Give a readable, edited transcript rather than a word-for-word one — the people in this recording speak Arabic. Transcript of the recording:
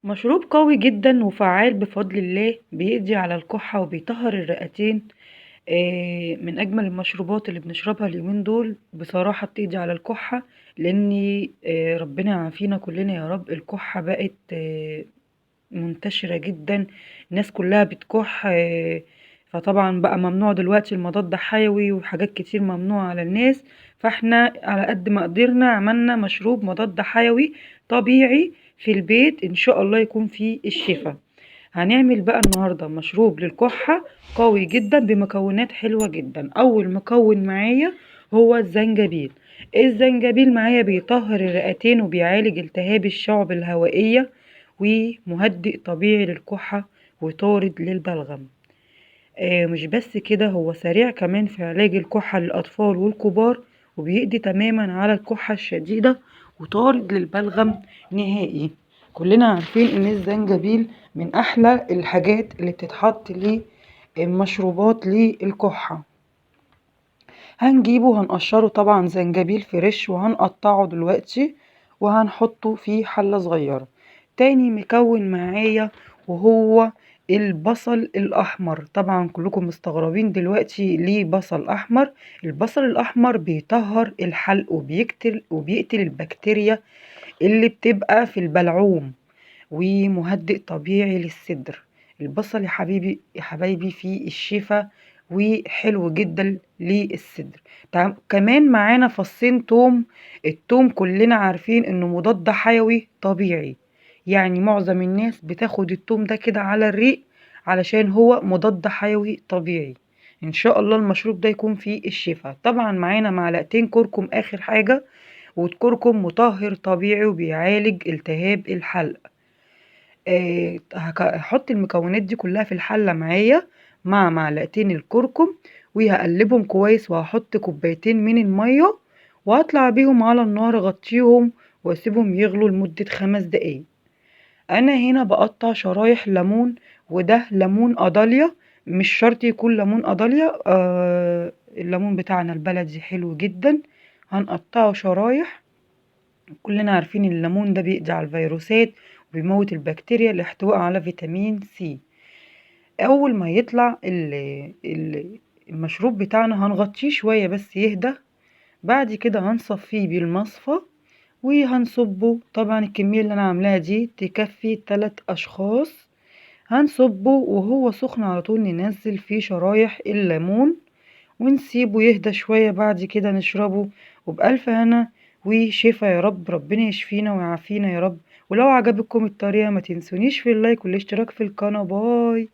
مشروب قوي جدا وفعال بفضل الله، بيقضي على الكحة وبيطهر الرئتين. من أجمل المشروبات اللي بنشربها اليومين دول بصراحة، بتقضي على الكحة. لأن ربنا يعافينا كلنا يا رب. الكحة بقت منتشرة جدا، الناس كلها بتكح. فطبعا بقى ممنوع دلوقتي المضاد حيوي وحاجات كتير ممنوعة على الناس. فاحنا على قد ما قدرنا عملنا مشروب مضاد حيوي طبيعي في البيت، ان شاء الله يكون فيه الشفاء. هنعمل بقى النهاردة مشروب للكحة قوي جدا بمكونات حلوة جدا. اول مكون معايا هو الزنجبيل. الزنجبيل معايا بيطهر الرئتين وبيعالج التهاب الشعب الهوائية، ومهدئ طبيعي للكحة وطارد للبلغم. مش بس كده، هو سريع كمان في علاج الكحة للأطفال والكبار، وبيقضي تماما على الكحة الشديدة وطارد للبلغم نهائي. كلنا عارفين ان الزنجبيل من احلى الحاجات اللي بتتحط للمشروبات للكحة. هنجيبه هنقشره طبعا زنجبيل فريش وهنقطعه دلوقتي وهنحطه في حلة صغيرة. تاني مكون معايا وهو البصل الأحمر. طبعا كلكم مستغربين دلوقتي ليه بصل أحمر. البصل الأحمر بيطهر الحلق وبيقتل البكتيريا اللي بتبقى في البلعوم، ومهدئ طبيعي للصدر. البصل يا حبيبي يا حبايبي فيه الشفاء، وحلو جدا للصدر. كمان معانا فصين توم. التوم كلنا عارفين انه مضاد حيوي طبيعي، يعني معظم الناس بتاخد التوم ده كده على الريق علشان هو مضاد حيوي طبيعي. ان شاء الله المشروب ده يكون فيه الشفاء. طبعا معانا معلقتين كركم اخر حاجة، والكركم مطهر طبيعي وبيعالج التهاب الحلق. هحط المكونات دي كلها في الحلة معايا مع معلقتين الكركم، وهقلبهم كويس، وهحط كوبايتين من المية، وهطلع بيهم على النار اغطيهم واسيبهم يغلوا لمدة 5 دقايق. انا هنا بقطع شرايح ليمون، وده ليمون قضاليا، مش شرط يكون ليمون قضاليا. الليمون بتاعنا البلدي حلو جدا. هنقطعه شرايح. كلنا عارفين الليمون ده بيقضي على الفيروسات وبيموت البكتيريا لاحتوائه على فيتامين سي. اول ما يطلع المشروب بتاعنا هنغطيه شوية بس يهدى. بعد كده هنصفيه بالمصفى وهنصبه. طبعا الكمية اللي انا عاملاها دي تكفي 3 اشخاص. هنصبه وهو سخن على طول، ننزل فيه شرايح الليمون ونسيبه يهدى شوية. بعد كده نشربه وبألف هنا وشفا يا رب. ربنا يشفينا ويعافينا يا رب. ولو عجبكم الطريقة ما تنسونيش في اللايك والاشتراك في القناة. باي.